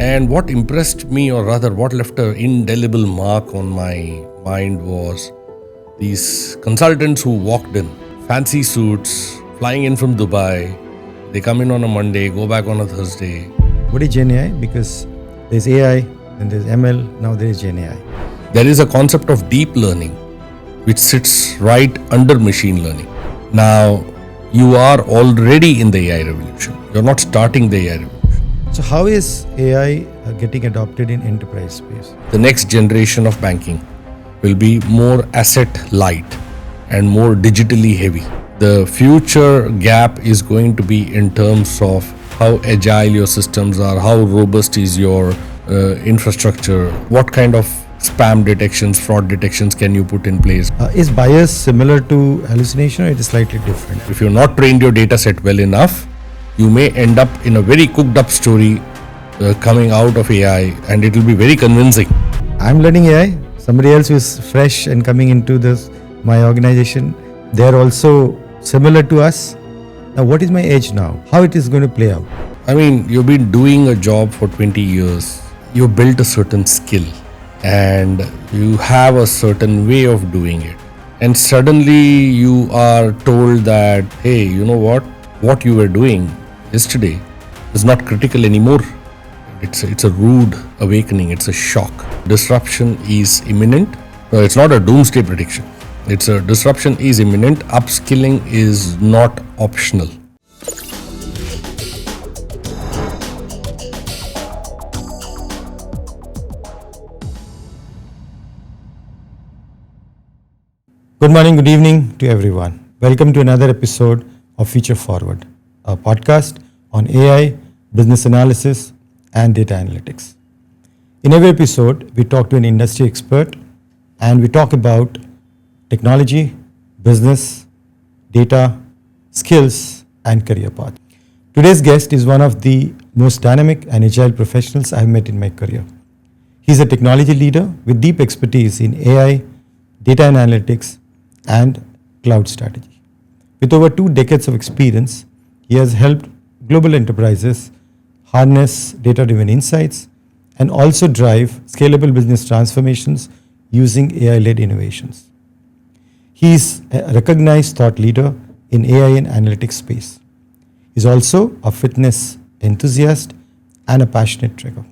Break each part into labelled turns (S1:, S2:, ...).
S1: And what impressed me, or rather what left an indelible mark on my mind, was these consultants who walked in, fancy suits, flying in from Dubai. They come in on a Monday, go back on a Thursday.
S2: What is Gen AI? Because there's AI, then there's ML, now there is Gen AI.
S1: There is a concept of deep learning which sits right under machine learning. Now, you are already in the AI revolution. You're not starting the AI revolution.
S2: So how is AI getting adopted in enterprise space?
S1: The next generation of banking will be more asset light and more digitally heavy. The future gap is going to be in terms of how agile your systems are, how robust is your infrastructure, what kind of spam detections, fraud detections can you put in place.
S2: Is bias similar to hallucination, or it is slightly different?
S1: If you're not trained your data set well enough, you may end up in a very cooked up story coming out of AI, and it will be very convincing.
S2: I'm learning AI. Somebody else who is fresh and coming into my organization, they're also similar to us. Now, what is my edge now? How it is going to play out?
S1: I mean, you've been doing a job for 20 years. You built a certain skill and you have a certain way of doing it. And suddenly you are told that, hey, you know what you were doing yesterday is not critical anymore. It's a rude awakening. It's a shock. Disruption is imminent. No, it's not a doomsday prediction. It's a disruption is imminent. Upskilling is not optional.
S2: Good morning, good evening to everyone. Welcome to another episode of FutureForward, a podcast on AI, business analysis, and data analytics. In every episode, we talk to an industry expert and we talk about technology, business, data, skills, and career path. Today's guest is one of the most dynamic and agile professionals I've met in my career. He's a technology leader with deep expertise in AI, data analytics, and cloud strategy. With over 2 decades of experience, he has helped global enterprises harness data-driven insights and also drive scalable business transformations using AI-led innovations. He is a recognized thought leader in AI and analytics space. He is also a fitness enthusiast and a passionate trekker.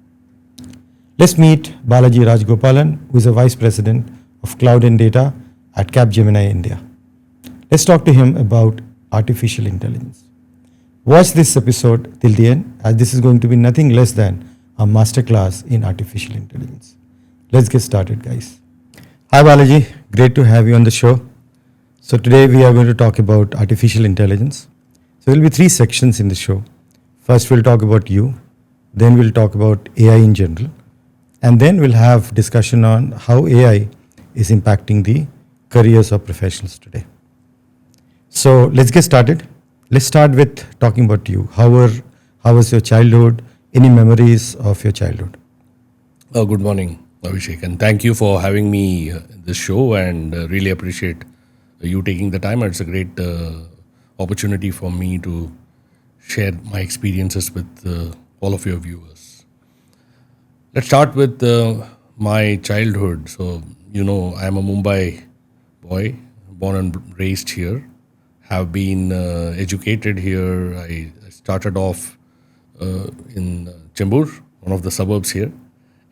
S2: Let's meet Balaji Rajagopalan, who is a Vice President of Cloud and Data at Capgemini India. Let's talk to him about artificial intelligence. Watch this episode till the end, as this is going to be nothing less than a masterclass in artificial intelligence. Let's get started, guys. Hi Balaji, great to have you on the show. So today we are going to talk about artificial intelligence. So there will be 3 sections in the show. First we'll talk about you, then we'll talk about AI in general, and then we'll have discussion on how AI is impacting the careers of professionals today. So let's get started. Let's start with talking about you. How was your childhood? Any memories of your childhood?
S1: Good morning, Abhishek, and thank you for having me in this show, and really appreciate you taking the time. It's a great opportunity for me to share my experiences with all of your viewers. Let's start with my childhood. So, I'm a Mumbai boy, born and raised here. Have been educated here. I started off in Chembur, one of the suburbs here,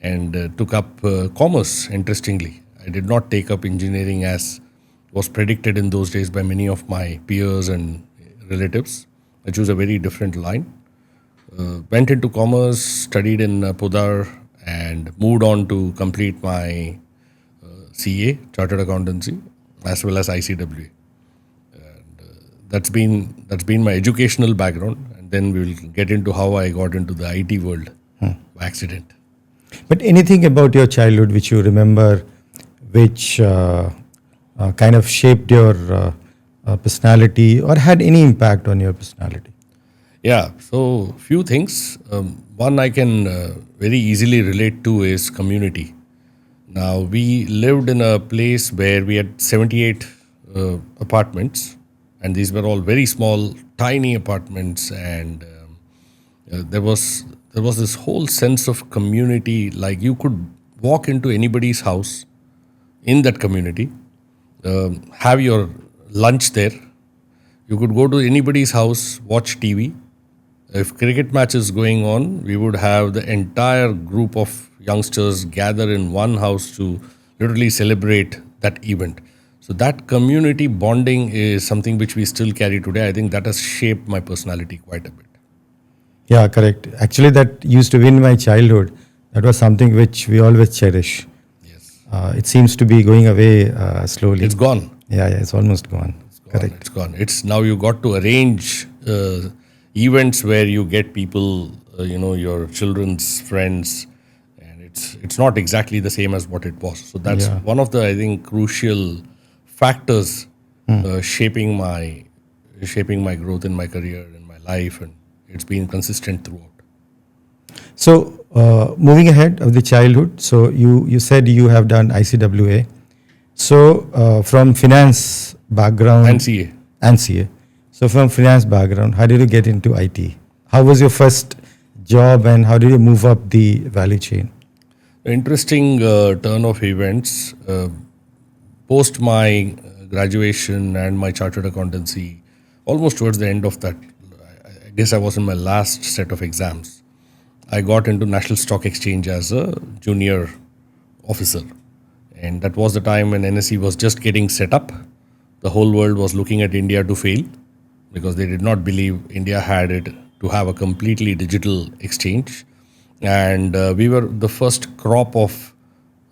S1: and took up commerce, interestingly. I did not take up engineering as was predicted in those days by many of my peers and relatives. I chose a very different line. Went into commerce, studied in Pudar, and moved on to complete my CA, Chartered Accountancy, as well as ICWA. That's been my educational background, and then we'll get into how I got into the IT world by accident.
S2: But anything about your childhood which you remember, which kind of shaped your personality or had any impact on your personality?
S1: Yeah, so few things. One I can very easily relate to is community. Now, we lived in a place where we had 78 apartments, and these were all very small, tiny apartments, and there was there was this whole sense of community. Like you could walk into anybody's house in that community, have your lunch there. You could go to anybody's house, watch TV. If cricket match is going on, we would have the entire group of youngsters gather in one house to literally celebrate that event. So that community bonding is something which we still carry today. I think that has shaped my personality quite a bit.
S2: Yeah, correct. Actually, that used to be in my childhood. That was something which we always cherish.
S1: Yes.
S2: It seems to be going away slowly.
S1: It's gone.
S2: Yeah, it's almost gone. Correct.
S1: It's gone. It's now you got to arrange events where you get people, your children's friends, and it's not exactly the same as what it was. So that's one of the, I think, crucial factors shaping my growth in my career, in my life, and it's been consistent throughout.
S2: So, moving ahead of the childhood, so you said you have done ICWA. So, from finance background
S1: And CA.
S2: and CA. So, from finance background, how did you get into IT? How was your first job, and how did you move up the value chain?
S1: Interesting turn of events. Post my graduation and my chartered accountancy, almost towards the end of that, I guess I was in my last set of exams. I got into National Stock Exchange as a junior officer. And that was the time when NSE was just getting set up. The whole world was looking at India to fail because they did not believe India had it to have a completely digital exchange. And we were the first crop of,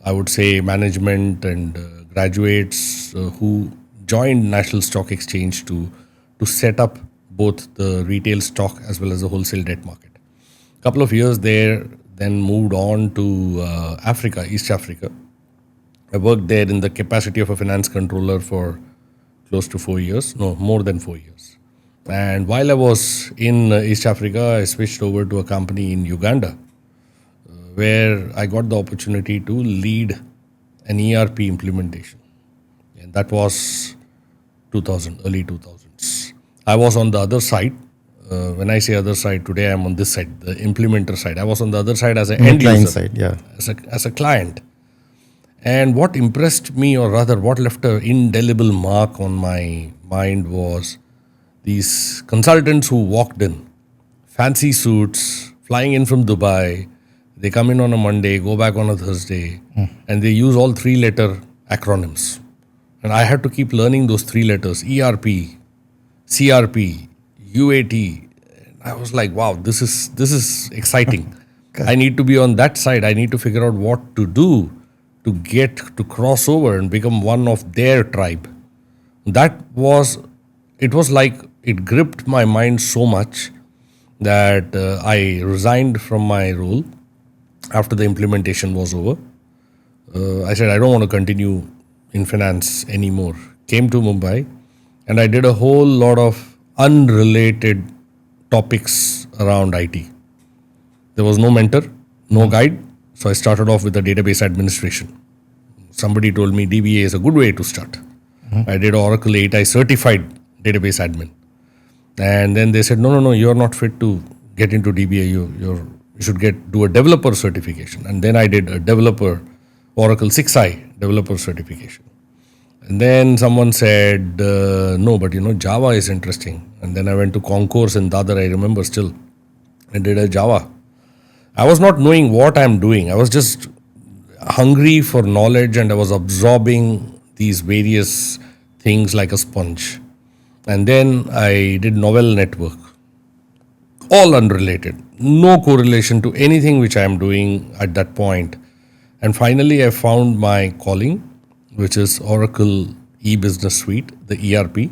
S1: I would say, management and graduates who joined National Stock Exchange to set up both the retail stock as well as the wholesale debt market. Couple of years there, then moved on to Africa, East Africa. I worked there in the capacity of a finance controller for close to 4 years, no, more than 4 years. And while I was in East Africa, I switched over to a company in Uganda, where I got the opportunity to lead an ERP implementation. And that was early 2000s. I was on the other side. When I say other side, today I'm on this side, the implementer side. I was on the other side as an end
S2: client
S1: user,
S2: side, yeah.
S1: as a client. And what impressed me, or rather what left an indelible mark on my mind, was these consultants who walked in, fancy suits, flying in from Dubai. They come in on a Monday, go back on a Thursday, and they use all 3-letter acronyms. And I had to keep learning those 3 letters, ERP, CRP, UAT. I was like, wow, this is exciting. I need to be on that side. I need to figure out what to do to get to cross over and become one of their tribe. It was like it gripped my mind so much that I resigned from my role after the implementation was over. I said, I don't want to continue in finance anymore. Came to Mumbai and I did a whole lot of unrelated topics around IT. There was no mentor, no guide. So I started off with the database administration. Somebody told me DBA is a good way to start. I did Oracle 8i certified database admin. And then they said, no, you're not fit to get into DBA. You should do a developer certification. And then I did a developer, Oracle 6i developer certification. And then someone said, no, but Java is interesting. And then I went to Concourse in Dadar, I remember still. I did a Java. I was not knowing what I'm doing. I was just hungry for knowledge and I was absorbing these various things like a sponge. And then I did Novell Network. All unrelated. No correlation to anything which I am doing at that point. And finally, I found my calling, which is Oracle e-business suite, the ERP.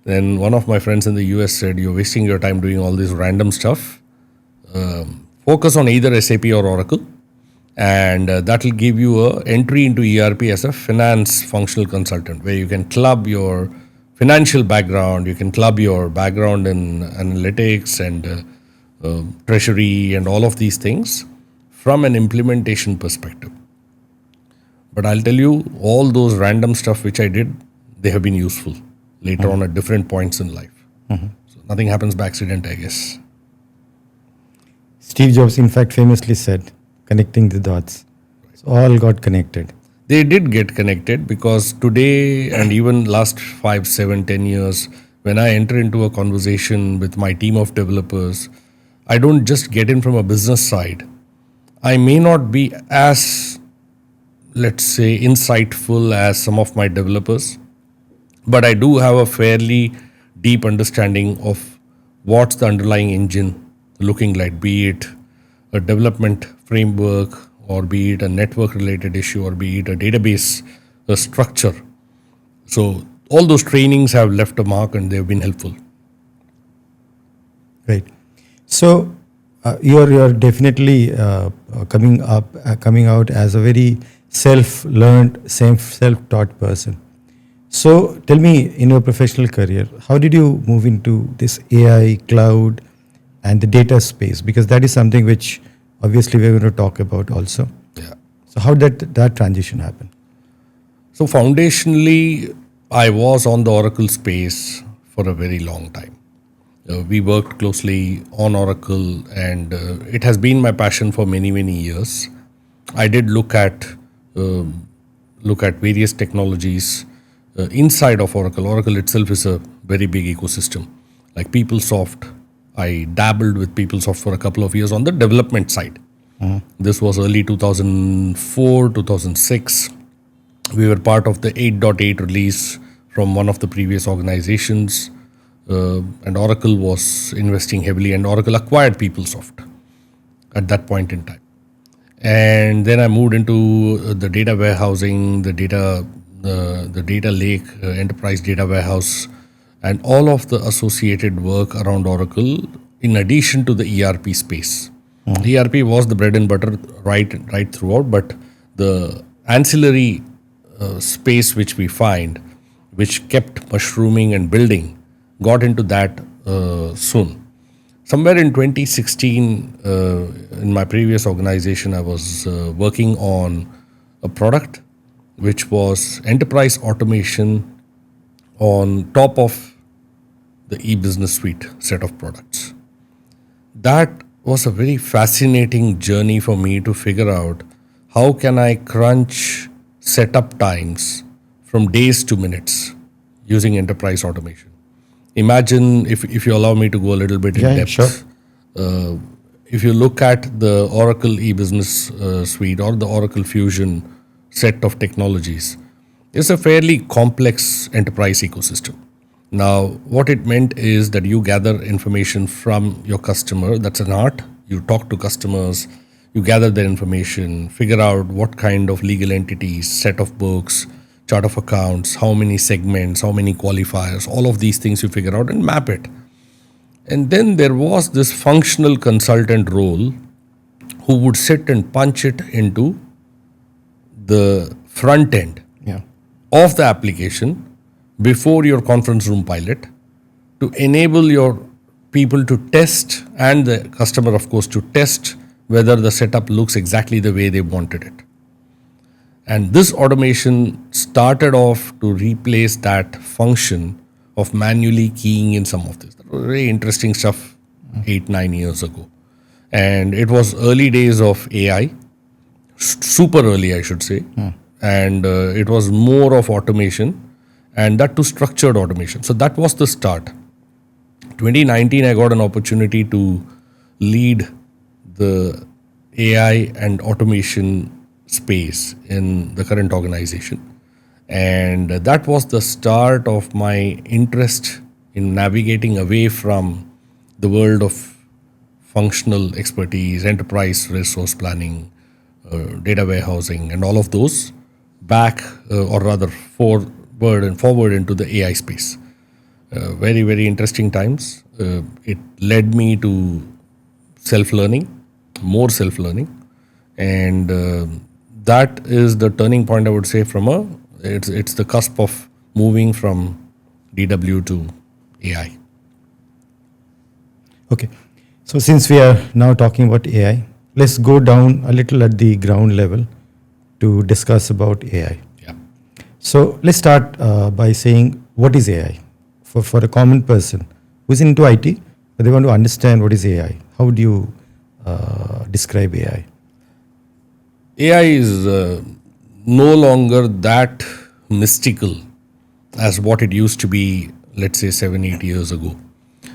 S1: Then one of my friends in the US said, you're wasting your time doing all this random stuff. Focus on either SAP or Oracle, and that will give you an entry into ERP as a finance functional consultant, where you can club your financial background, you can club your background in analytics and treasury and all of these things from an implementation perspective. But I'll tell you, all those random stuff which I did, they have been useful later on at different points in life. So nothing happens by accident, I guess.
S2: Steve Jobs, in fact, famously said, connecting the dots. So all got connected.
S1: They did get connected because today and even last 5, 7, 10 years, when I enter into a conversation with my team of developers, I don't just get in from a business side. I may not be as, let's say, insightful as some of my developers, but I do have a fairly deep understanding of what's the underlying engine looking like, be it a development framework, or be it a network related issue, or be it a database structure. So all those trainings have left a mark and they've been helpful.
S2: Right. So you're definitely coming out as a very self-learned, self-taught person. So tell me, in your professional career, how did you move into this AI, cloud, and the data space? Because that is something which obviously we're going to talk about also.
S1: Yeah.
S2: So how did that transition happen?
S1: So foundationally, I was on the Oracle space for a very long time. We worked closely on Oracle, and it has been my passion for many, many years. I did look at various technologies inside of Oracle. Oracle itself is a very big ecosystem. Like PeopleSoft, I dabbled with PeopleSoft for a couple of years on the development side. This was early 2004, 2006. We were part of the 8.8 release from one of the previous organizations, and Oracle was investing heavily, and Oracle acquired PeopleSoft at that point in time. And then I moved into the data warehousing, the data lake, enterprise data warehouse, and all of the associated work around Oracle, in addition to the ERP space. ERP was the bread and butter right throughout, but the ancillary space which we find, which kept mushrooming and building, got into that soon. Somewhere in 2016, in my previous organization, I was working on a product which was enterprise automation on top of the e-business suite set of products. That was a very fascinating journey for me to figure out how can I crunch setup times from days to minutes using enterprise automation. Imagine, if you allow me to go a little bit in depth.
S2: Sure.
S1: If you look at the Oracle e-business suite or the Oracle Fusion set of technologies, it's a fairly complex enterprise ecosystem. Now, what it meant is that you gather information from your customer. That's an art. You talk to customers, you gather their information, figure out what kind of legal entities, set of books, chart of accounts, how many segments, how many qualifiers, all of these things you figure out and map it. And then there was this functional consultant role who would sit and punch it into the front end of the application before your conference room pilot, to enable your people to test, and the customer, of course, to test whether the setup looks exactly the way they wanted it. And this automation started off to replace that function of manually keying in some of this. That was very interesting stuff 8-9 years ago. And it was early days of AI, super early, I should say. And it was more of automation, and that to structured automation. So that was the start. 2019, I got an opportunity to lead the AI and automation space in the current organization. And that was the start of my interest in navigating away from the world of functional expertise, enterprise resource planning, data warehousing, and all of those back, or rather forward into the AI space. Very, very interesting times. It led me to self-learning, more self-learning, and that is the turning point, I would say, it's the cusp of moving from DW to AI.
S2: Okay. So since we are now talking about AI, let's go down a little at the ground level to discuss about AI.
S1: Yeah.
S2: So let's start by saying, what is AI? For a common person who's into IT, but they want to understand what is AI. How do you describe AI?
S1: AI is no longer that mystical as what it used to be, let's say 7, 8 years ago.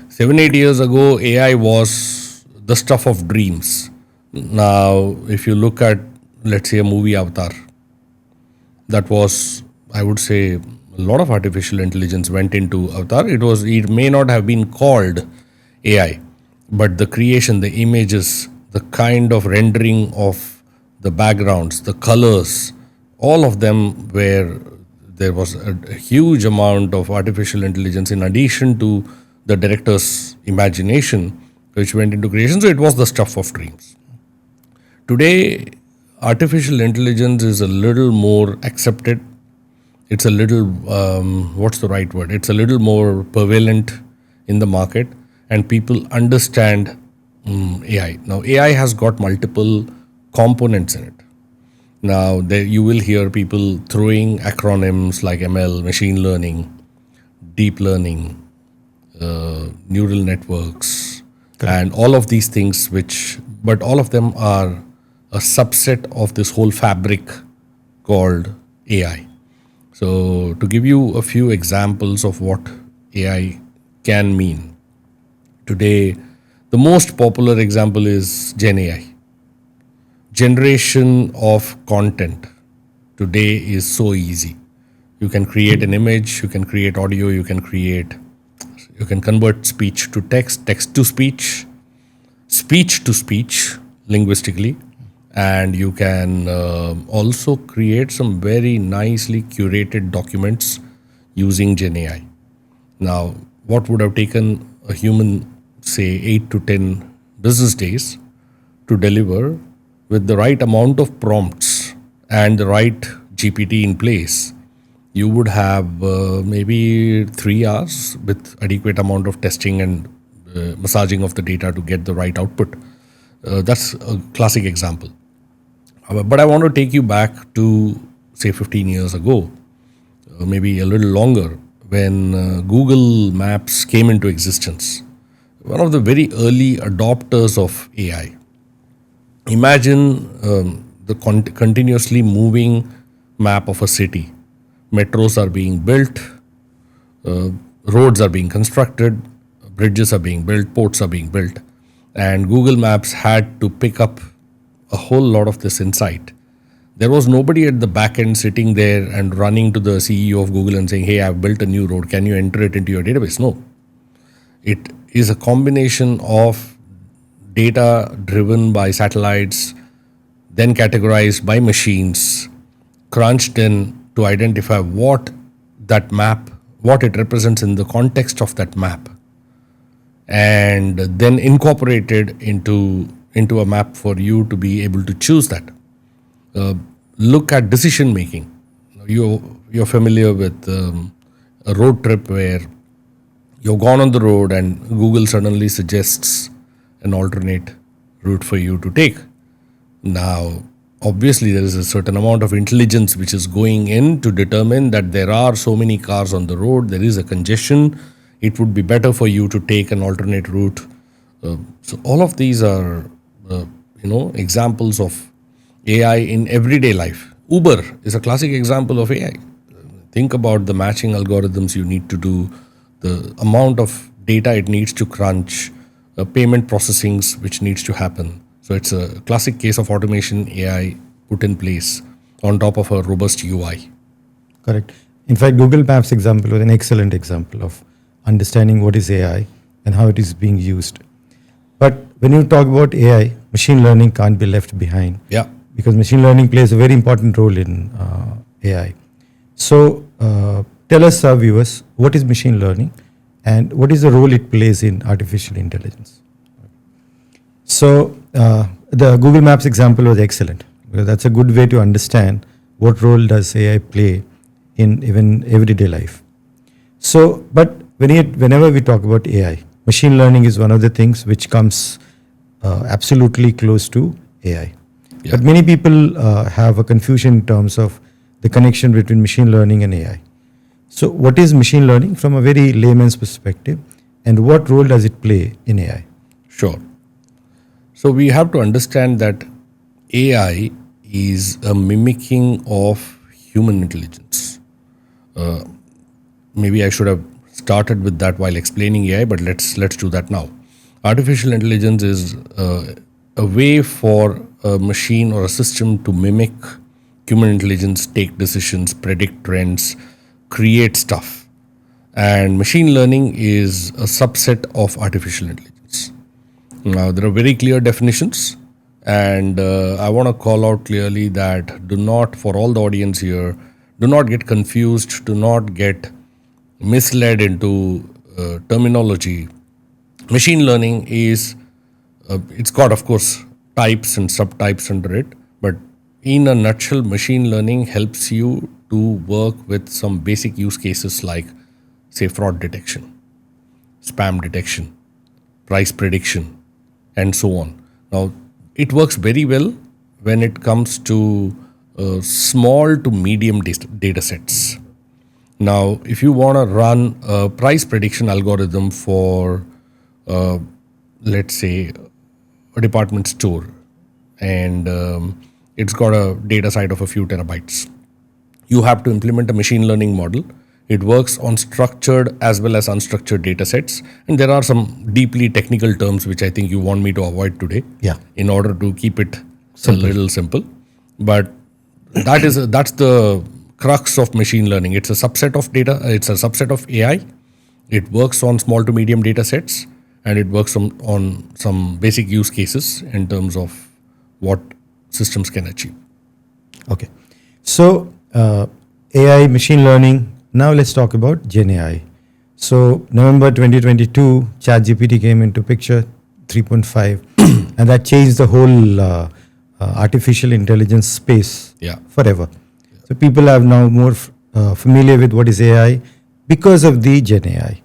S1: 7, 8 years ago, AI was the stuff of dreams. Now, if you look at, let's say, a movie Avatar, that was, I would say, a lot of artificial intelligence went into Avatar. It may not have been called AI, but the creation, the images, the kind of rendering of the backgrounds, the colors, all of them were, there was a huge amount of artificial intelligence in addition to the director's imagination, which went into creation. So it was the stuff of dreams. Today, artificial intelligence is a little more accepted. It's a little, what's the right word? It's a little more prevalent in the market, and people understand AI. Now, AI has got multiple components in it. Now, you will hear people throwing acronyms like ML, machine learning, deep learning, neural networks, and all of these things, but all of them are a subset of this whole fabric called AI. So, to give you a few examples of what AI can mean, today, the most popular example is Gen AI. Generation of content today is so easy. You can create an image, you can create audio, you can convert speech to text, text to speech to speech linguistically, and you can also create some very nicely curated documents using Gen AI. Now, what would have taken a human, say, 8 to 10 business days to deliver with the right amount of prompts and the right GPT in place, you would have maybe 3 hours with adequate amount of testing and massaging of the data to get the right output. That's a classic example. But I want to take you back to, say, 15 years ago, maybe a little longer, when Google Maps came into existence. One of the very early adopters of AI. Imagine the continuously moving map of a city. Metros are being built, roads are being constructed, bridges are being built, ports are being built, and Google Maps had to pick up a whole lot of this insight. There was nobody at the back end sitting there and running to the CEO of Google and saying, "Hey, I've built a new road. Can you enter it into your database?" No. It is a combination of data driven by satellites, then categorized by machines, crunched in to identify what that map, what it represents in the context of that map, and then incorporated into a map for you to be able to choose that. Look at decision making. You're familiar with a road trip where you've gone on the road and Google suddenly suggests an alternate route for you to take. Now, obviously, there is a certain amount of intelligence which is going in to determine that there are so many cars on the road, there is a congestion, it would be better for you to take an alternate route. So all of these are, examples of AI in everyday life. Uber is a classic example of AI. Think about the matching algorithms you need to do, the amount of data it needs to crunch, payment processings which needs to happen. So it's a classic case of automation AI put in place on top of a robust UI.
S2: Correct. In fact, Google Maps example was an excellent example of understanding what is AI and how it is being used. But when you talk about AI, machine learning can't be left behind.
S1: Yeah.
S2: Because machine learning plays a very important role in AI. So tell us, our viewers, what is machine learning and what is the role it plays in artificial intelligence? So the Google Maps example was excellent. Because that's a good way to understand what role does AI play in even everyday life. So, but whenever we talk about AI, machine learning is one of the things which comes absolutely close to AI. Yeah. But many people have a confusion in terms of the connection between machine learning and AI. So what is machine learning from a very layman's perspective, and what role does it play in AI?
S1: Sure. So we have to understand that AI is a mimicking of human intelligence. Maybe I should have started with that while explaining AI, but let's do that now. Artificial intelligence is a way for a machine or a system to mimic human intelligence, take decisions, predict trends, create stuff. And machine learning is a subset of artificial intelligence. Now, there are very clear definitions, and I want to call out clearly that do not, for all the audience here, do not get confused, do not get misled into terminology. Machine learning is, it's got, of course, types and subtypes under it, but in a nutshell, machine learning helps you to work with some basic use cases like, say, fraud detection, spam detection, price prediction, and so on. Now, it works very well when it comes to small to medium data sets. Now, if you want to run a price prediction algorithm for, let's say, a department store, and it's got a data site of a few terabytes, you have to implement a machine learning model. It works on structured as well as unstructured data sets. And there are some deeply technical terms which I think you want me to avoid today,
S2: Yeah.
S1: in order to keep it a little simple. But that's the crux of machine learning. It's a subset of data, it's a subset of AI. It works on small to medium data sets, and it works on some basic use cases in terms of what systems can achieve.
S2: Okay. So, AI, machine learning. Now let's talk about Gen AI. So, November 2022, ChatGPT came into picture, 3.5, and that changed the whole artificial intelligence space
S1: Yeah.
S2: forever. So, people are now more familiar with what is AI because of the Gen AI,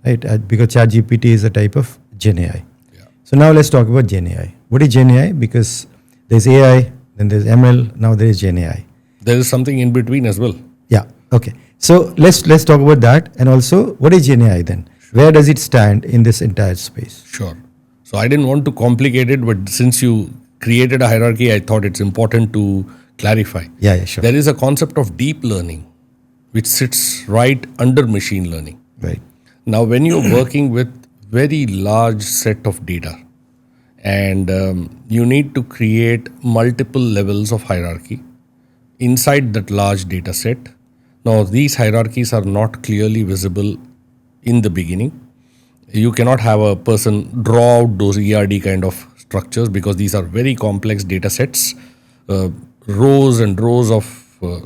S2: right? Because ChatGPT is a type of Gen AI.
S1: Yeah.
S2: So, now let's talk about Gen AI. What is Gen AI? Because there's AI, then there's ML, now there is Gen AI.
S1: There is something in between as well.
S2: Yeah. Okay. So let's talk about that, and also what is Gen AI then? Where does it stand in this entire space?
S1: Sure. So I didn't want to complicate it, but since you created a hierarchy, I thought it's important to clarify.
S2: Yeah, sure.
S1: There is a concept of deep learning, which sits right under machine learning.
S2: Right.
S1: Now, when you're working with very large set of data, and you need to create multiple levels of hierarchy inside that large data set. Now, these hierarchies are not clearly visible in the beginning. You cannot have a person draw out those ERD kind of structures because these are very complex data sets, rows and rows of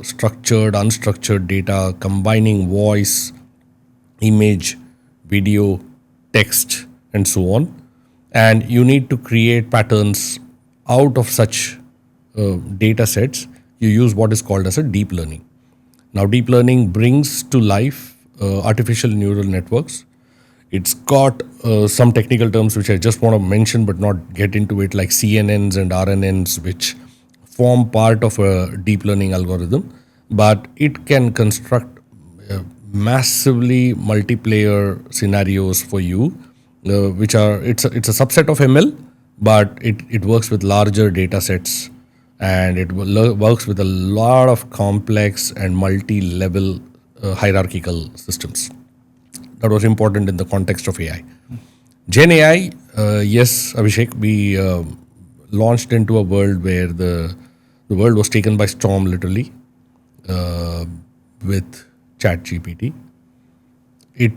S1: structured, unstructured data, combining voice, image, video, text, and so on. And you need to create patterns out of such data sets. You use what is called as a deep learning. Now, deep learning brings to life artificial neural networks. It's got some technical terms which I just want to mention but not get into it, like CNNs and RNNs, which form part of a deep learning algorithm. But it can construct massively multiplayer scenarios for you, which are it's a subset of ML, but it works with larger data sets, and it works with a lot of complex and multi-level hierarchical systems. That was important in the context of AI. Gen AI, yes, Abhishek, we launched into a world where the world was taken by storm, literally, with ChatGPT. It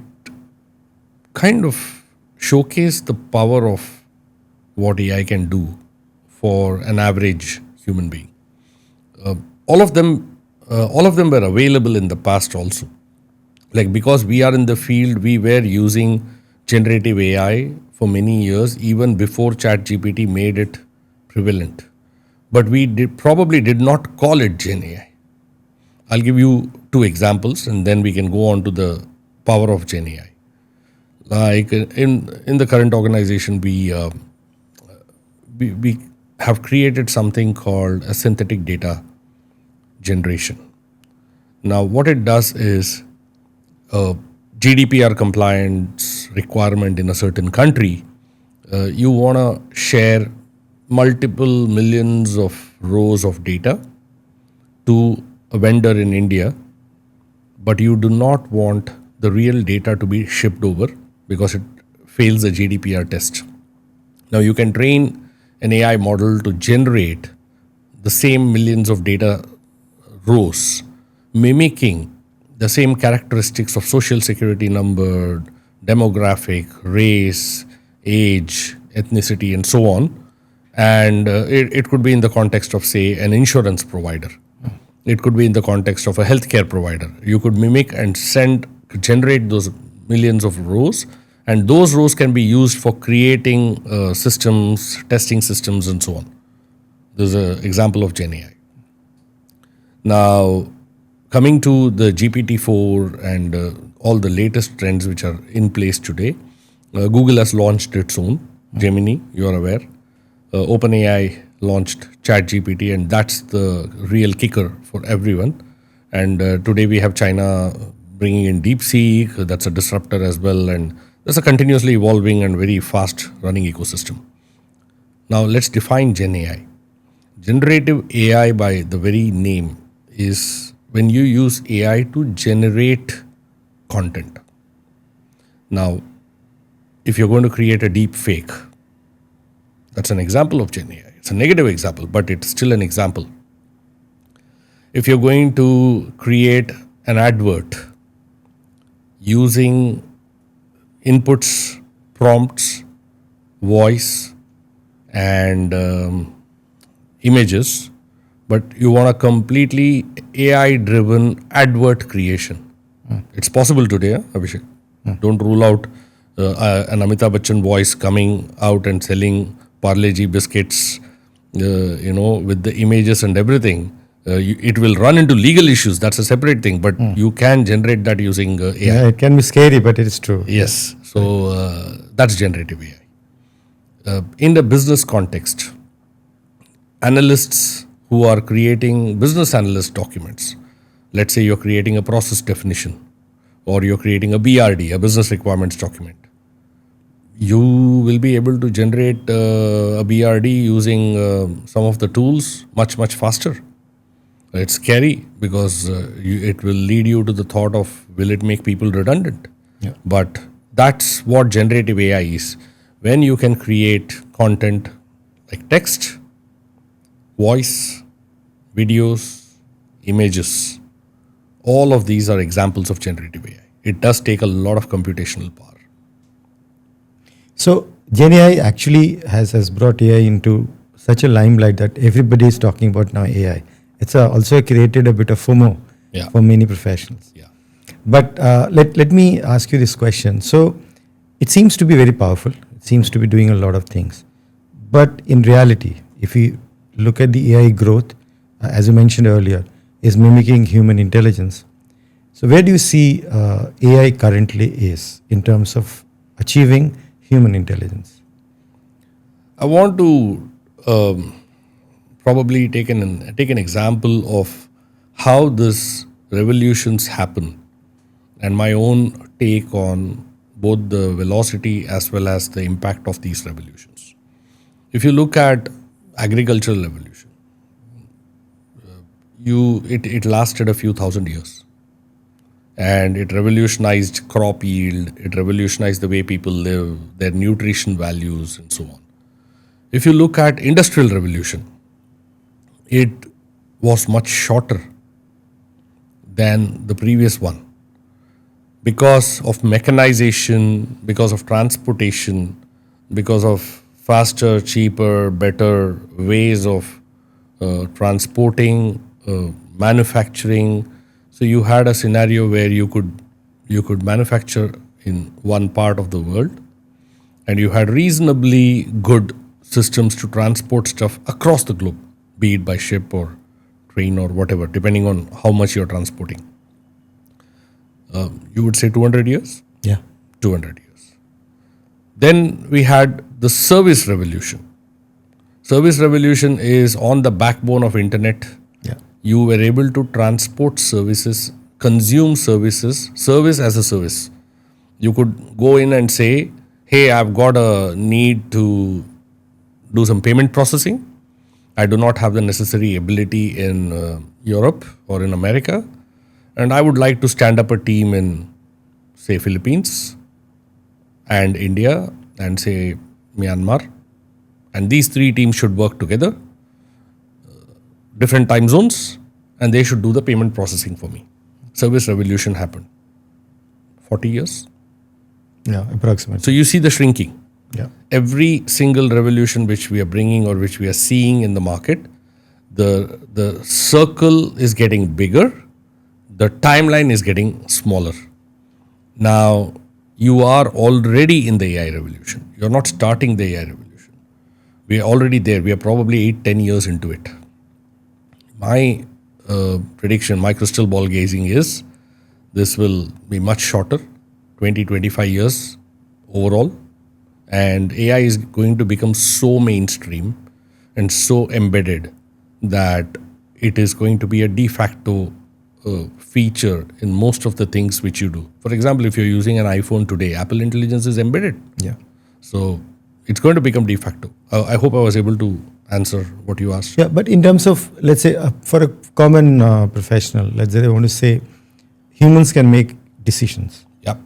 S1: kind of showcased the power of what AI can do for an average human being. All of them were available in the past also. Like, because we are in the field, we were using generative AI for many years, even before ChatGPT made it prevalent. But we probably did not call it Gen AI. I'll give you two examples, and then we can go on to the power of Gen AI. Like in the current organization, we have created something called a synthetic data generation. Now, what it does is a GDPR compliance requirement in a certain country. You want to share multiple millions of rows of data to a vendor in India, but you do not want the real data to be shipped over because it fails a GDPR test. Now you can train an AI model to generate the same millions of data rows, mimicking the same characteristics of social security number, demographic, race, age, ethnicity, and so on. And it could be in the context of, say, an insurance provider. It could be in the context of a healthcare provider. You could mimic and generate those millions of rows, and those rows can be used for creating systems, testing systems, and so on. There's an example of GenAI. Now, coming to the GPT-4 and all the latest trends which are in place today, Google has launched its own, Gemini, you are aware. OpenAI launched ChatGPT, and that's the real kicker for everyone. And today we have China bringing in DeepSeek, that's a disruptor as well, and that's a continuously evolving and very fast running ecosystem. Now let's define Gen AI. Generative AI, by the very name, is when you use AI to generate content. Now, if you're going to create a deep fake, that's an example of Gen AI. It's a negative example, but it's still an example. If you're going to create an advert using inputs, prompts, voice, and images, but you want a completely AI-driven advert creation. It's possible today, Abhishek. Don't rule out an Amitabh Bachchan voice coming out and selling Parle-G biscuits, with the images and everything. It will run into legal issues. That's a separate thing, but you can generate that using AI.
S2: Yeah, it can be scary, but it is true.
S1: Yes. So that's generative AI. In the business context, analysts who are creating business analyst documents, let's say you're creating a process definition or you're creating a BRD, a business requirements document, you will be able to generate a BRD using some of the tools much, much faster. It's scary because it will lead you to the thought of, will it make people redundant?
S2: Yeah.
S1: But that's what generative AI is. When you can create content like text, voice, videos, images, all of these are examples of generative AI. It does take a lot of computational power.
S2: So Gen AI actually has brought AI into such a limelight that everybody is talking about now AI. It's also created a bit of FOMO for many professionals.
S1: Yeah.
S2: But let me ask you this question. So it seems to be very powerful. It seems to be doing a lot of things. But in reality, if you look at the AI growth, as you mentioned earlier, is mimicking human intelligence. So where do you see AI currently is in terms of achieving human intelligence?
S1: I want to probably take an example of how these revolutions happen and my own take on both the velocity as well as the impact of these revolutions. If you look at agricultural revolution, it lasted a few thousand years, and it revolutionized crop yield, it revolutionized the way people live, their nutrition values, and so on. If you look at industrial revolution, it was much shorter than the previous one because of mechanization, because of transportation, because of faster, cheaper, better ways of transporting, manufacturing. So you had a scenario where you could manufacture in one part of the world, and you had reasonably good systems to transport stuff across the globe, be it by ship or train or whatever, depending on how much you're transporting. You would say 200 years?
S2: Yeah.
S1: 200 years. Then we had the service revolution. Service revolution is on the backbone of internet.
S2: Yeah.
S1: You were able to transport services, consume services, service as a service. You could go in and say, hey, I've got a need to do some payment processing. I do not have the necessary ability in Europe or in America. And I would like to stand up a team in, say, Philippines and India and, say, Myanmar. And these three teams should work together, different time zones, and they should do the payment processing for me. Service revolution happened. 40 years.
S2: Yeah, approximately.
S1: So you see the shrinking.
S2: Yeah.
S1: Every single revolution which we are bringing or which we are seeing in the market, the circle is getting bigger, the timeline is getting smaller. Now, you are already in the AI revolution. You're not starting the AI revolution. We are already there. We are probably 8-10 years into it. My prediction, my crystal ball gazing is this will be much shorter, 20-25 years overall. And AI is going to become so mainstream and so embedded that it is going to be a de facto feature in most of the things which you do. For example, if you're using an iPhone today, Apple Intelligence is embedded.
S2: Yeah.
S1: So it's going to become de facto. I hope I was able to answer what you asked.
S2: Yeah, but in terms of, let's say, for a common professional, let's say they want to say humans can make decisions.
S1: Yeah.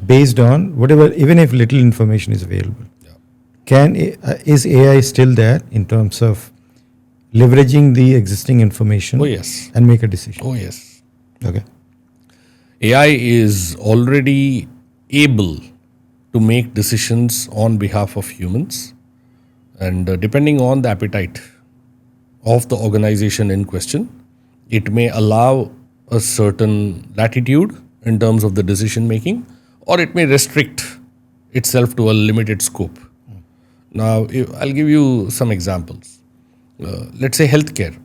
S2: Based on whatever, even if little information is available.
S1: Yeah.
S2: Is AI still there in terms of leveraging the existing information?
S1: Oh, yes.
S2: And make a decision?
S1: Oh, yes.
S2: Okay.
S1: AI is already able to make decisions on behalf of humans, and depending on the appetite of the organization in question, it may allow a certain latitude in terms of the decision making, or it may restrict itself to a limited scope. Now, I'll give you some examples. Let's say healthcare.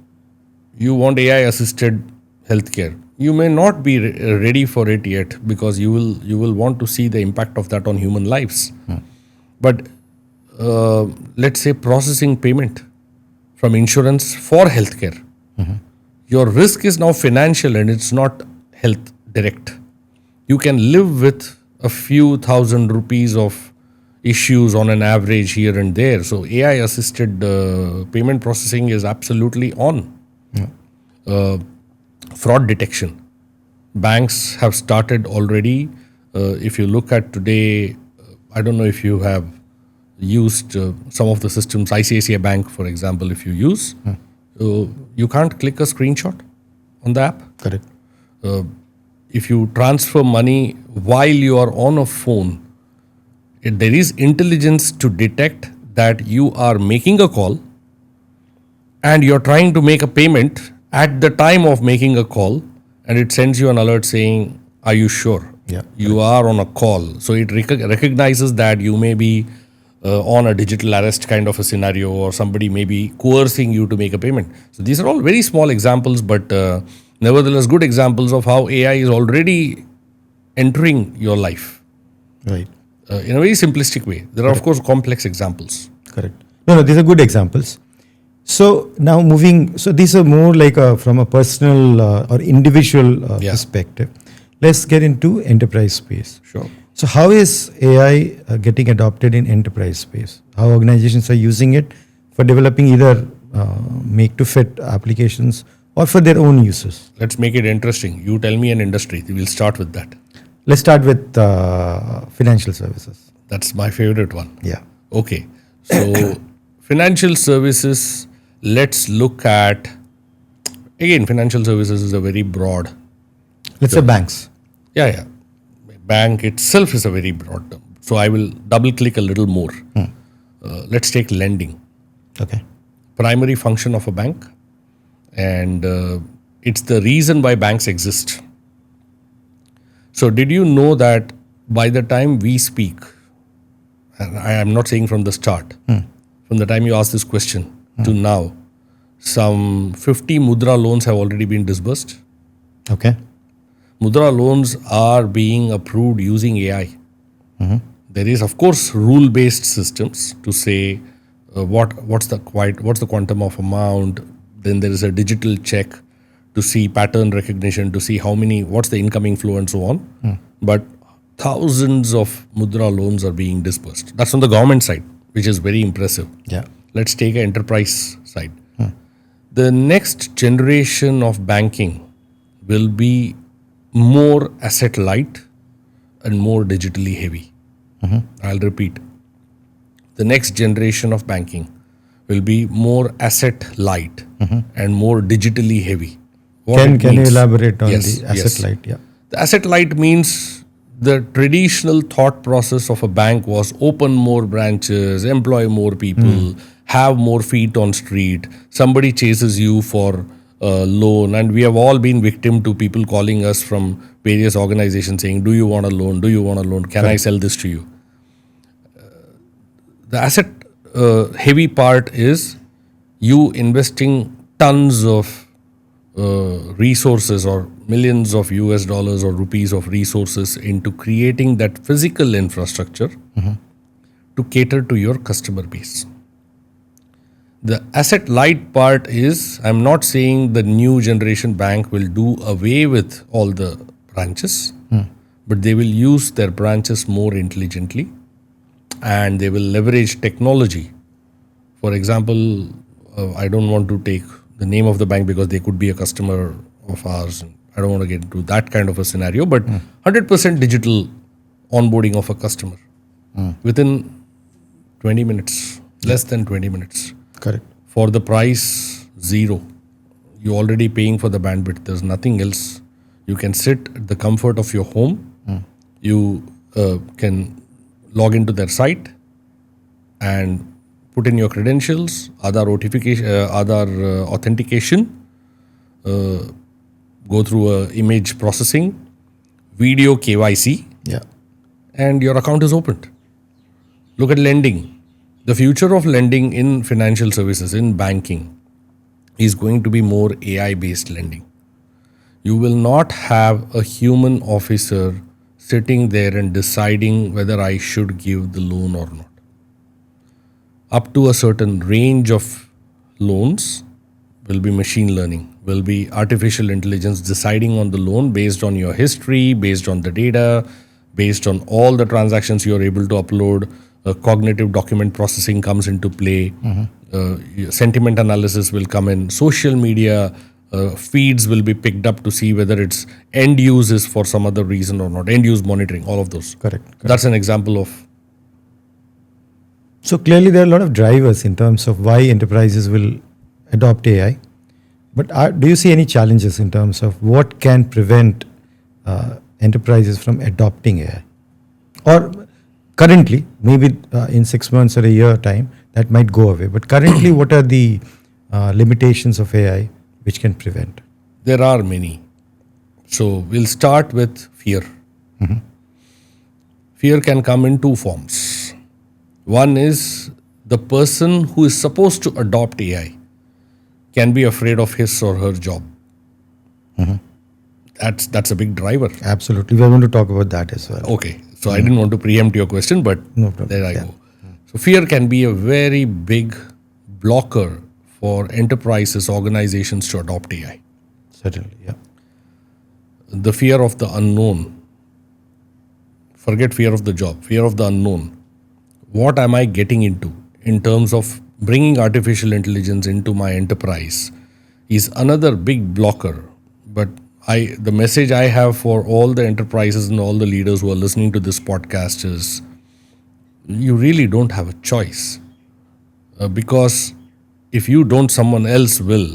S1: You want AI-assisted healthcare. You may not be ready for it yet because you will want to see the impact of that on human lives. But let's say processing payment from insurance for healthcare. Your risk is now financial and it's not health direct. You can live with a few thousand rupees of issues on an average here and there. So AI assisted payment processing is absolutely on. Fraud detection. Banks have started already. If you look at today, I don't know if you have used some of the systems, ICICI Bank, for example, if you use, you can't click a screenshot on the app.
S2: Correct.
S1: If you transfer money while you are on a phone, there is intelligence to detect that you are making a call and you're trying to make a payment at the time of making a call, and it sends you an alert saying, are you sure?
S2: Yeah.
S1: You are on a call. So it recognizes that you may be on a digital arrest kind of a scenario, or somebody may be coercing you to make a payment. So these are all very small examples, but nevertheless good examples of how AI is already entering your life.
S2: Right.
S1: In a very simplistic way. There are, of course, complex examples.
S2: Correct. No, these are good examples. So now moving, so these are more like from a personal or individual perspective. Let's get into enterprise space.
S1: Sure.
S2: So how is AI getting adopted in enterprise space? How organizations are using it for developing either make-to-fit applications or for their own uses?
S1: Let's make it interesting. You tell me an industry. We'll start with that.
S2: Let's start with financial services.
S1: That's my favorite one.
S2: Yeah.
S1: Okay. So financial services, let's look at, again, financial services is a very broad.
S2: Let's say banks.
S1: Yeah. Bank itself is a very broad term. So I will double click a little more. Let's take lending.
S2: Okay.
S1: Primary function of a bank. And it's the reason why banks exist. So did you know that by the time we speak, and I am not saying from the start, from the time you ask this question to now, some 50 mudra loans have already been disbursed.
S2: Okay.
S1: Mudra loans are being approved using AI. There is, of course, rule-based systems to say what's the quantum of amount. Then there is a digital check to see pattern recognition, to see what's the incoming flow and so on. But thousands of mudra loans are being disbursed. That's on the government side, which is very impressive.
S2: Yeah.
S1: Let's take an enterprise side. The next generation of banking will be more asset light and more digitally heavy. I'll repeat. The next generation of banking will be more asset light and more digitally heavy. What it
S2: Can you
S1: means-
S2: elaborate on
S1: Yes,
S2: the asset
S1: yes.
S2: light? Yeah.
S1: The asset light means the traditional thought process of a bank was open more branches, employ more people, have more feet on street. Somebody chases you for a loan, and we have all been victim to people calling us from various organizations saying, "Do you want a loan? Do you want a loan? Can I sell this to you?" The asset heavy part is you investing tons of resources or millions of US dollars or rupees of resources into creating that physical infrastructure to cater to your customer base. The asset light part is, I'm not saying the new generation bank will do away with all the branches, but they will use their branches more intelligently and they will leverage technology. For example, I don't want to take the name of the bank because they could be a customer of ours. I don't want to get into that kind of a scenario, but 100% digital onboarding of a customer within 20 minutes, less than 20 minutes.
S2: Correct.
S1: For the price zero, you're already paying for the bandwidth. There's nothing else. You can sit at the comfort of your home. You can log into their site and put in your credentials, Aadhaar authentication, go through image processing, video KYC,
S2: Yeah.
S1: and your account is opened. Look at lending. The future of lending in financial services, in banking, is going to be more AI-based lending. You will not have a human officer sitting there and deciding whether I should give the loan or not. Up to a certain range of loans will be machine learning, will be artificial intelligence deciding on the loan based on your history, based on the data, based on all the transactions you are able to upload. Cognitive document processing comes into play. Sentiment analysis will come in. Social media feeds will be picked up to see whether it's end use is for some other reason or not. End use monitoring, all of those.
S2: Correct.
S1: That's an example of.
S2: So clearly, there are a lot of drivers in terms of why enterprises will adopt AI. But do you see any challenges in terms of what can prevent enterprises from adopting AI? Or currently, maybe in 6 months or a year time, that might go away. But currently, what are the limitations of AI which can prevent?
S1: There are many. So we'll start with fear. Fear can come in two forms. One is the person who is supposed to adopt AI can be afraid of his or her job. That's a big driver.
S2: Absolutely. We're going to talk about that as well.
S1: Okay. So I didn't want to preempt your question, but
S2: No problem.
S1: there I
S2: Yeah.
S1: go. So fear can be a very big blocker for enterprises, organizations to adopt AI.
S2: Certainly, yeah.
S1: The fear of the unknown. Forget fear of the job, fear of the unknown. What am I getting into in terms of bringing artificial intelligence into my enterprise is another big blocker. But the message I have for all the enterprises and all the leaders who are listening to this podcast is you really don't have a choice. Because if you don't, someone else will.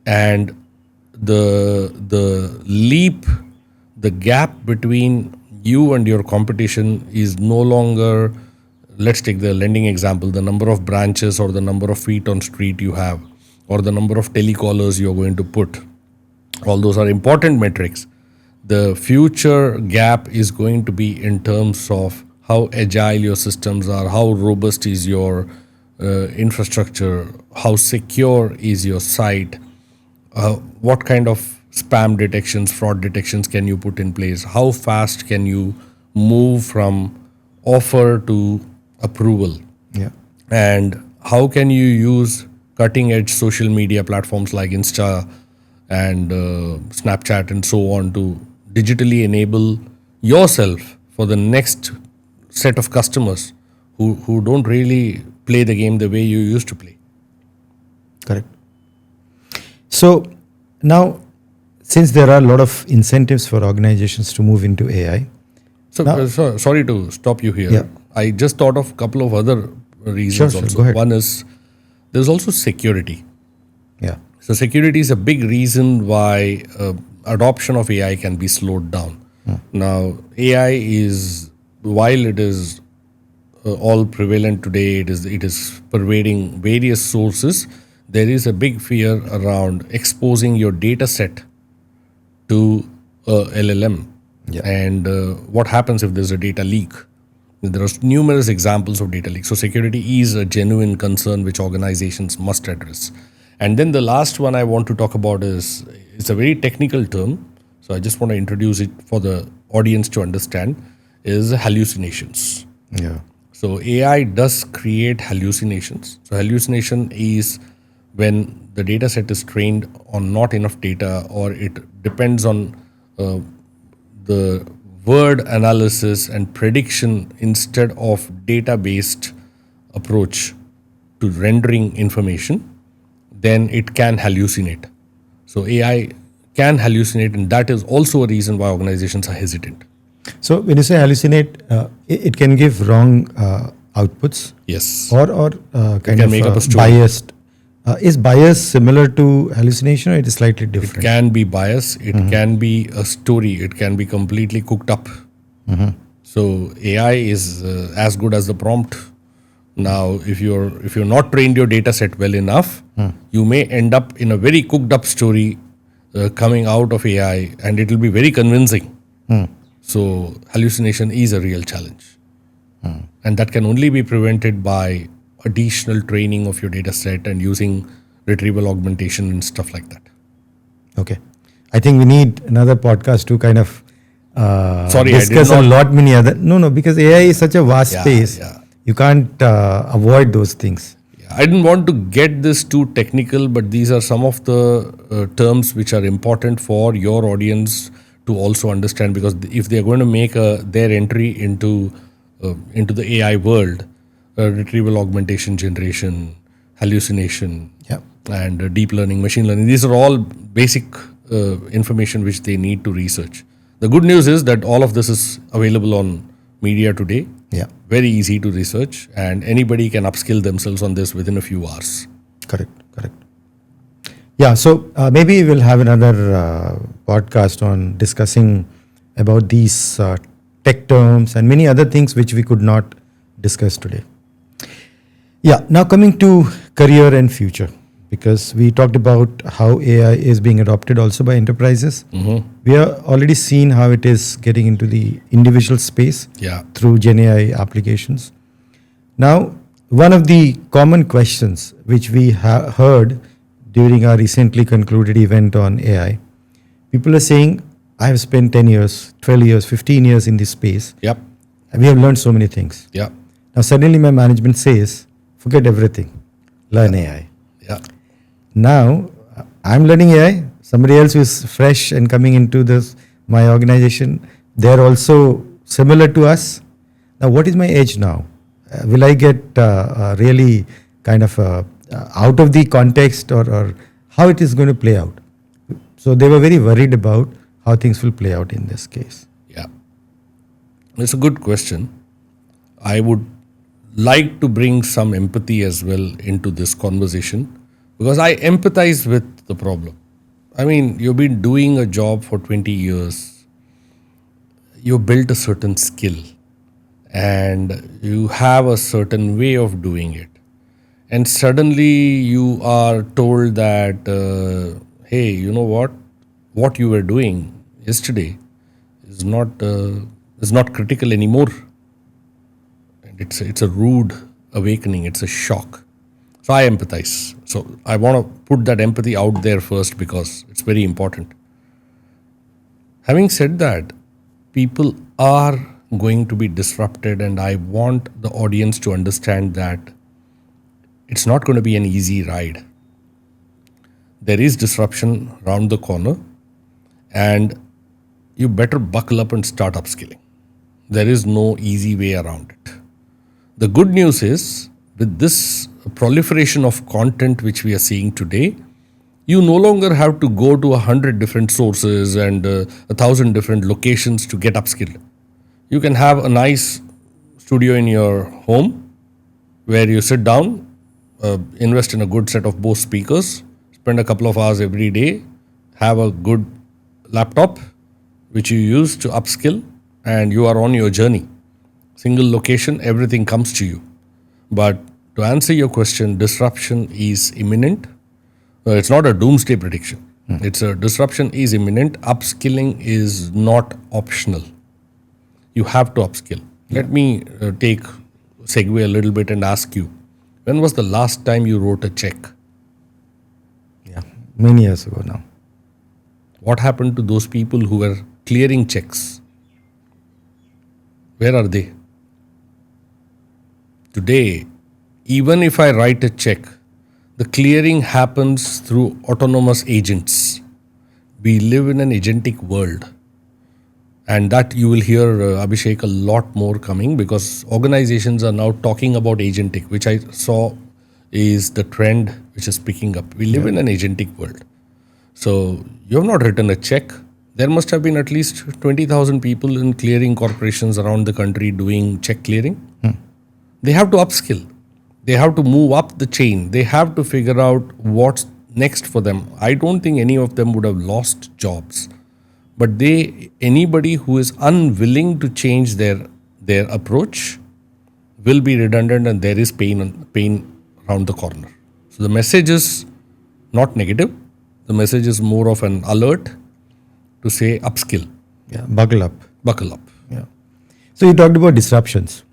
S1: And the leap, the gap between you and your competition is no longer, let's take the lending example, the number of branches or the number of feet on street you have or the number of telecallers you're going to put. All those are important metrics. The future gap is going to be in terms of how agile your systems are, how robust is your infrastructure, how secure is your site, what kind of spam detections, fraud detections can you put in place, how fast can you move from offer to approval,
S2: Yeah.
S1: and how can you use cutting edge social media platforms like Insta and Snapchat and so on to digitally enable yourself for the next set of customers who don't really play the game the way you used to play.
S2: Correct. So now, since there are a lot of incentives for organizations to move into AI,
S1: So, sorry to stop you here.
S2: Yeah.
S1: I just thought of a couple of other reasons
S2: Sure,
S1: also.
S2: go ahead.
S1: One is there's also security.
S2: yeah,
S1: So security is a big reason why adoption of AI can be slowed down. Now, AI is, while it is all prevalent today, it is pervading various sources. There is a big fear around exposing your data set to LLM.
S2: Yeah.
S1: And what happens if there's a data leak? There are numerous examples of data leak. So security is a genuine concern which organizations must address. And then the last one I want to talk about is, it's a very technical term. So I just want to introduce it for the audience to understand, is hallucinations.
S2: yeah,
S1: So AI does create hallucinations. So hallucination is when the data set is trained on not enough data, or it depends on the word analysis and prediction instead of data-based approach to rendering information, then it can hallucinate. So AI can hallucinate, and that is also a reason why organizations are hesitant.
S2: So when you say hallucinate, it can give wrong outputs,
S1: Yes.
S2: or kind
S1: can
S2: of
S1: make up a story.
S2: biased. Is bias similar to hallucination, or it is slightly
S1: It
S2: different?
S1: can be bias. It can be a story. It can be completely cooked up. So AI is as good as the prompt. Now, if you're not trained your data set well enough, you may end up in a very cooked up story coming out of AI, and it will be very convincing. So hallucination is a real challenge, and that can only be prevented by additional training of your data set and using retrieval augmentation and stuff like that.
S2: Okay, I think we need another podcast to kind of
S1: Sorry, I did
S2: discuss a
S1: not-
S2: lot many other. No, because AI is such a vast
S1: Yeah,
S2: space.
S1: yeah.
S2: You can't avoid those things.
S1: I didn't want to get this too technical, but these are some of the terms which are important for your audience to also understand, because if they are going to make their entry into the AI world, retrieval augmentation generation, hallucination,
S2: Yeah.
S1: and deep learning, machine learning, these are all basic information which they need to research. The good news is that all of this is available on media today.
S2: Yeah.
S1: Very easy to research, and anybody can upskill themselves on this within a few hours.
S2: Correct. Yeah, so maybe we'll have another podcast on discussing about these tech terms and many other things which we could not discuss today. Yeah, now coming to career and future, because we talked about how AI is being adopted also by enterprises. We have already seen how it is getting into the individual space
S1: Yeah.
S2: through Gen AI applications. Now, one of the common questions which we heard during our recently concluded event on AI, people are saying, I have spent 10 years, 12 years, 15 years in this space.
S1: Yep.
S2: And we have learned so many things.
S1: Yeah.
S2: Now, suddenly my management says, forget everything, learn AI.
S1: Yeah.
S2: Now, I'm learning AI. Somebody else who is fresh and coming into my organization, they're also similar to us. Now, what is my edge now? Will I get really kind of out of the context, or how it is going to play out? So they were very worried about how things will play out in this case.
S1: Yeah. It's a good question. I would like to bring some empathy as well into this conversation, because I empathize with the problem. I mean, you've been doing a job for 20 years. You built a certain skill, and you have a certain way of doing it. And suddenly you are told that, hey, you know what you were doing yesterday is not critical anymore. And it's a rude awakening. It's a shock. So I empathize. So I want to put that empathy out there first, because it's very important. Having said that, people are going to be disrupted, and I want the audience to understand that it's not going to be an easy ride. There is disruption around the corner, and you better buckle up and start upskilling. There is no easy way around it. The good news is, with this proliferation of content which we are seeing today, you no longer have to go to 100 different sources and 1,000 different locations to get upskilled. You can have a nice studio in your home where you sit down, invest in a good set of Bose speakers, spend a couple of hours every day, have a good laptop which you use to upskill, and you are on your journey. Single location, everything comes to you. But to answer your question, disruption is imminent. It's not a doomsday prediction. It's a disruption is imminent. Upskilling is not optional. You have to upskill. Let me segue a little bit and ask you, when was the last time you wrote a check?
S2: Yeah, many years ago now.
S1: What happened to those people who were clearing checks? Where are they? Today, even if I write a check, the clearing happens through autonomous agents. We live in an agentic world. And that you will hear, Abhishek, a lot more coming, because organizations are now talking about agentic, which I saw is the trend which is picking up. We live in an agentic world. So you have not written a check. There must have been at least 20,000 people in clearing corporations around the country doing check clearing. They have to upskill. They have to move up the chain. They have to figure out what's next for them. I don't think any of them would have lost jobs. But anybody who is unwilling to change their approach will be redundant, and there is pain around the corner. So the message is not negative. The message is more of an alert to say upskill.
S2: Yeah, buckle up.
S1: Buckle up.
S2: Yeah. So you talked about disruptions.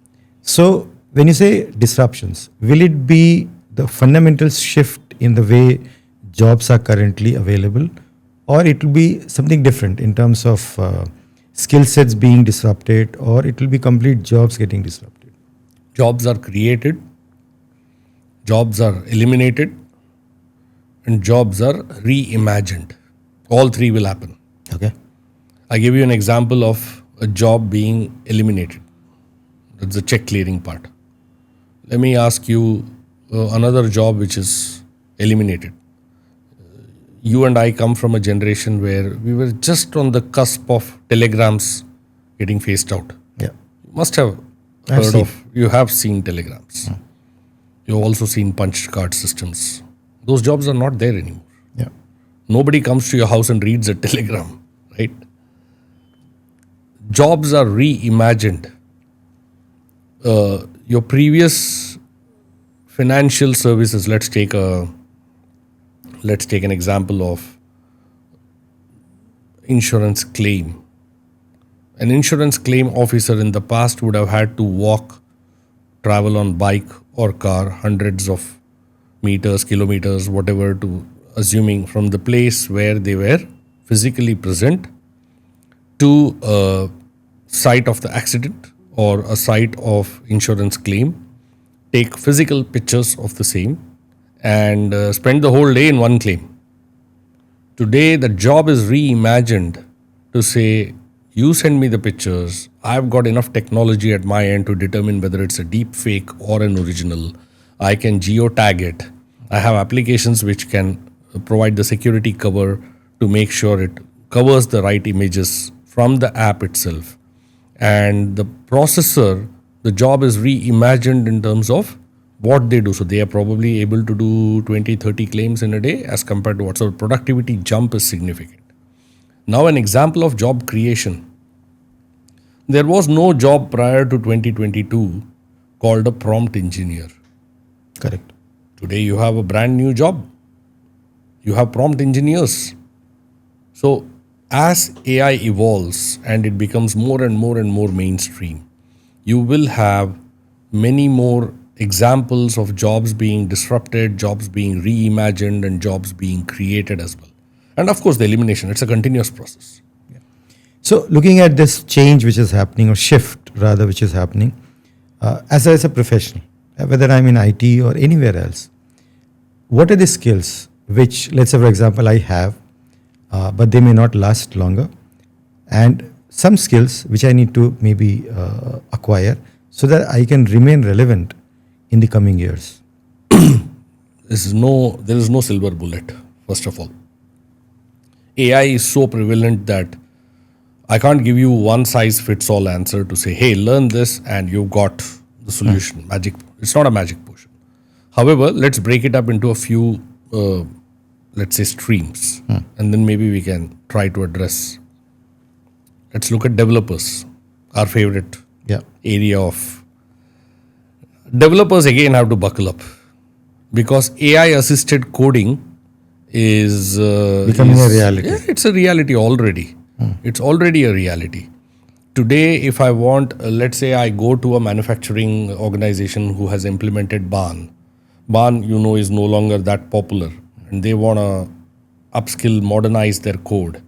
S2: So when you say disruptions, will it be the fundamental shift in the way jobs are currently available, or it will be something different in terms of skill sets being disrupted, or it will be complete jobs getting disrupted?
S1: Jobs are created, jobs are eliminated, and jobs are reimagined. All three will happen.
S2: Okay.
S1: I give you an example of a job being eliminated. That's the check clearing part. Let me ask you another job which is eliminated. You and I come from a generation where we were just on the cusp of telegrams getting phased out.
S2: Yeah.
S1: You must have you have seen telegrams. You've also seen punch card systems. Those jobs are not there anymore.
S2: Yeah.
S1: Nobody comes to your house and reads a telegram, right? Jobs are reimagined. Your previous financial services, let's take an example of insurance claim. An insurance claim officer in the past would have had to walk, travel on bike or car, hundreds of meters, kilometers, whatever, to assuming from the place where they were physically present to a site of the accident or a site of insurance claim, take physical pictures of the same, and spend the whole day in one claim. Today, the job is reimagined to say, you send me the pictures, I've got enough technology at my end to determine whether it's a deep fake or an original. I can geotag it. I have applications which can provide the security cover to make sure it covers the right images from the app itself. And the processor, the job is reimagined in terms of what they do. So they are probably able to do 20, 30 claims in a day as compared to what. So productivity jump is significant. Now an example of job creation. There was no job prior to 2022 called a prompt engineer.
S2: Correct.
S1: Today you have a brand new job. You have prompt engineers. So as AI evolves and it becomes more and more and more mainstream, you will have many more examples of jobs being disrupted, jobs being reimagined, and jobs being created as well. And of course, the elimination, it's a continuous process.
S2: Yeah. So looking at this change which is happening, or shift rather, which is happening, as a professional, whether I'm in IT or anywhere else, what are the skills which, let's say for example, I have, but they may not last longer, and some skills which I need to maybe acquire so that I can remain relevant in the coming years?
S1: There is no silver bullet, first of all. AI is so prevalent that I can't give you one size fits all answer to say, hey, learn this and you've got the solution. Magic. It's not a magic potion. However, let's break it up into a few, let's say, streams. And then maybe we can try to address. Let's look at developers, our favorite
S2: Yeah.
S1: area of. Developers again have to buckle up because AI assisted coding is
S2: Becoming a reality.
S1: Yeah, it's a reality already. It's already a reality. Today, if I want, let's say I go to a manufacturing organization who has implemented BAN. BAN, is no longer that popular and they want to upskill, modernize their code.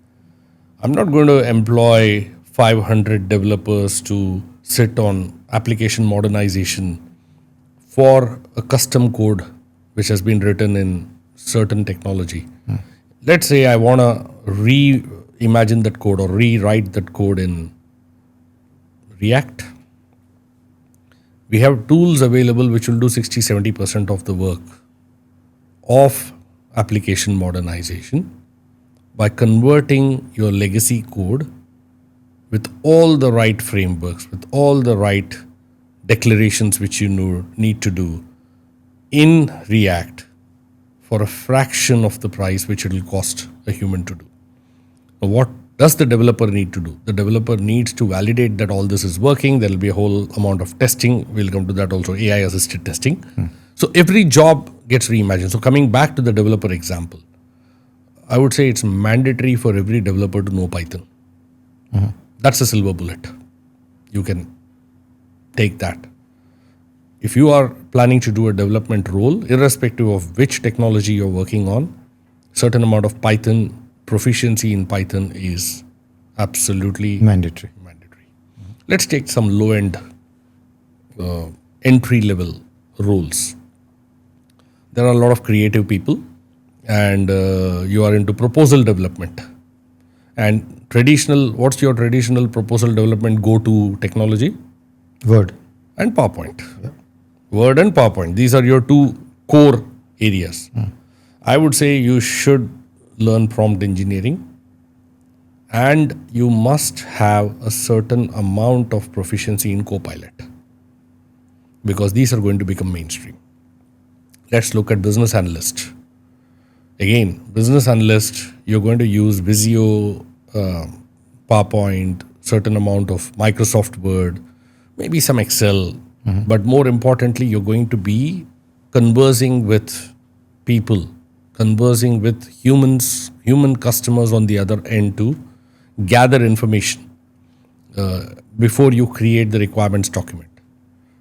S1: I'm not going to employ 500 developers to sit on application modernization for a custom code which has been written in certain technology. Let's say I want to reimagine that code or rewrite that code in React. We have tools available which will do 60-70% of the work of application modernization by converting your legacy code with all the right frameworks, with all the right declarations which you need to do in React for a fraction of the price which it will cost a human to do. Now, what does the developer need to do? The developer needs to validate that all this is working. There will be a whole amount of testing. We'll come to that also, AI assisted testing. So every job gets reimagined. So coming back to the developer example, I would say it's mandatory for every developer to know Python. That's a silver bullet. You can take that. If you are planning to do a development role, irrespective of which technology you're working on, certain amount of Python, proficiency in Python is absolutely
S2: Mandatory.
S1: Let's take some low-end, entry-level roles. There are a lot of creative people and you are into proposal development. And what's your traditional proposal development go-to technology?
S2: Word.
S1: And PowerPoint. Word and PowerPoint. These are your two core areas. I would say you should learn prompt engineering and you must have a certain amount of proficiency in Copilot because these are going to become mainstream. Let's look at business analyst. Again, business analyst, you're going to use Visio, PowerPoint, certain amount of Microsoft Word, maybe some Excel, but more importantly, you're going to be conversing with people, conversing with human customers on the other end to gather information before you create the requirements document.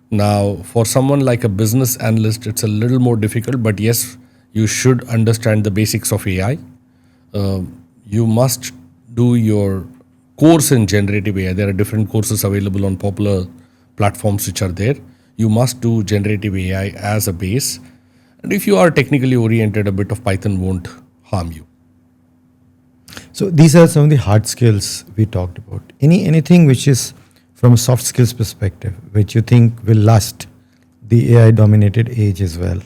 S1: Now, for someone like a business analyst, it's a little more difficult, but yes, you should understand the basics of AI. You must do your course in generative AI. There are different courses available on popular platforms which are there. You must do generative AI as a base. And if you are technically oriented, a bit of Python won't harm you.
S2: So these are some of the hard skills we talked about. Anything which is from a soft skills perspective, which you think will last the AI dominated age as well?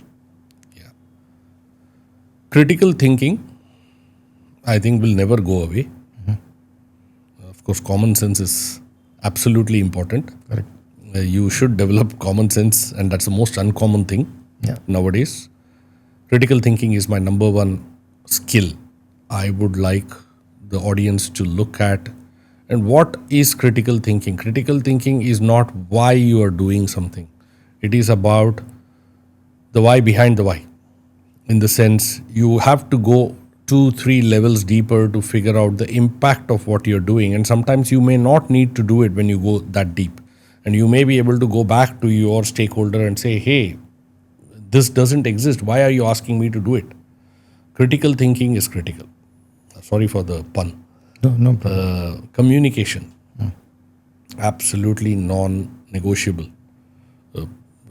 S1: Yeah. Critical thinking, I think, will never go away. Of course, common sense is absolutely important.
S2: Correct.
S1: You should develop common sense, and that's the most uncommon thing nowadays. Critical thinking is my number one skill. I would like the audience to look at. And what is critical thinking? Critical thinking is not why you are doing something. It is about the why behind the why. In the sense, you have to go 2-3 levels deeper to figure out the impact of what you're doing. And sometimes you may not need to do it when you go that deep. And you may be able to go back to your stakeholder and say, hey, this doesn't exist. Why are you asking me to do it? Critical thinking is critical. Sorry for the pun.
S2: No problem.
S1: Communication, absolutely non-negotiable.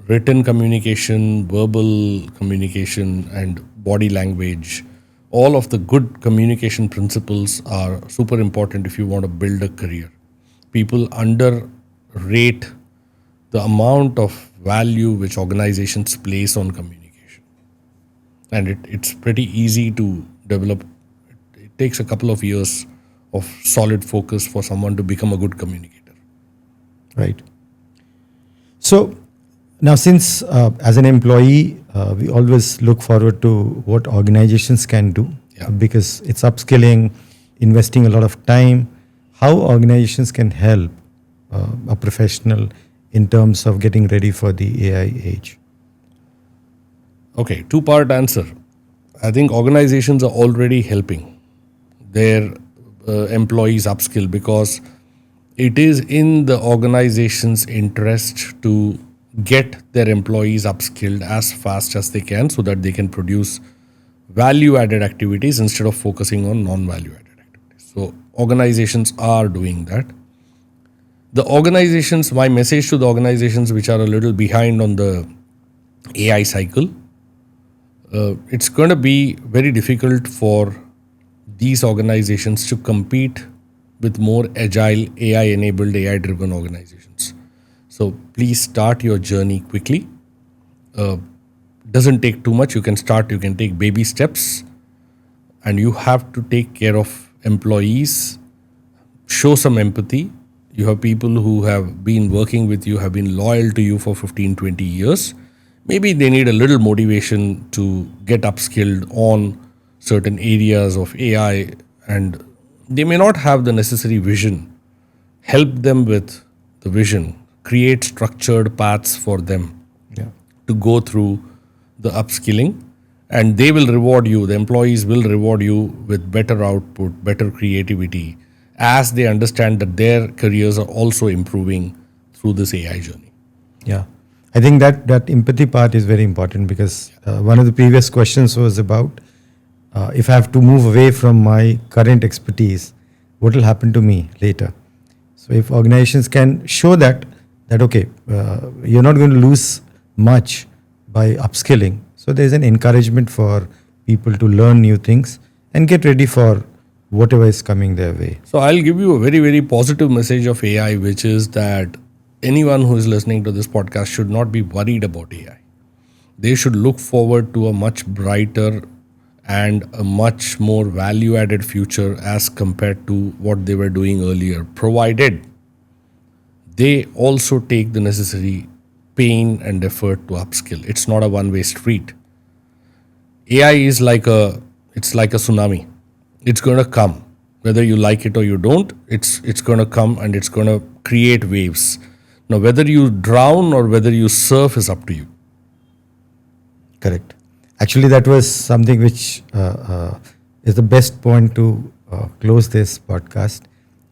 S1: Written communication, verbal communication, and body language. All of the good communication principles are super important if you want to build a career. People underrate the amount of value which organizations place on communication. And it's pretty easy to develop. It takes a couple of years of solid focus for someone to become a good communicator.
S2: Right. So now, since as an employee, we always look forward to what organizations can do because it's upskilling, investing a lot of time. How organizations can help a professional in terms of getting ready for the AI age?
S1: Okay, two-part answer. I think organizations are already helping their employees upskill because it is in the organization's interest to get their employees upskilled as fast as they can so that they can produce value-added activities instead of focusing on non-value-added activities. So organizations are doing that. My message to the organizations which are a little behind on the AI cycle, it's going to be very difficult for these organizations to compete with more agile, AI-enabled, AI-driven organizations. So please start your journey quickly. Doesn't take too much. You can take baby steps, and you have to take care of employees. Show some empathy. You have people who have been working with you, have been loyal to you for 15, 20 years. Maybe they need a little motivation to get upskilled on certain areas of AI, and they may not have the necessary vision. Help them with the vision. Create structured paths for them to go through the upskilling, and they will reward you. The employees will reward you with better output, better creativity, as they understand that their careers are also improving through this AI journey.
S2: Yeah, I think that empathy part is very important because one of the previous questions was about if I have to move away from my current expertise, what will happen to me later? So if organizations can show that okay, you're not going to lose much by upskilling. So there's an encouragement for people to learn new things and get ready for whatever is coming their way.
S1: So I'll give you a very, very positive message of AI, which is that anyone who is listening to this podcast should not be worried about AI. They should look forward to a much brighter and a much more value-added future as compared to what they were doing earlier, provided they also take the necessary pain and effort to upskill. It's not a one-way street. AI is like a tsunami. It's going to come, whether you like it or you don't. It's going to come and it's going to create waves. Now, whether you drown or whether you surf is up to you.
S2: Correct. Actually, that was something which is the best point to close this podcast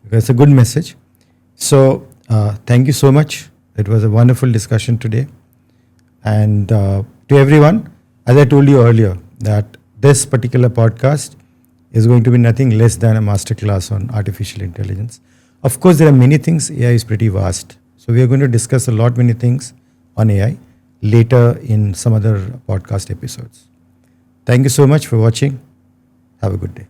S2: because it's a good message. So, thank you so much. It was a wonderful discussion today. And to everyone, as I told you earlier, that this particular podcast is going to be nothing less than a masterclass on artificial intelligence. Of course, there are many things. AI is pretty vast. So we are going to discuss many things on AI later in some other podcast episodes. Thank you so much for watching. Have a good day.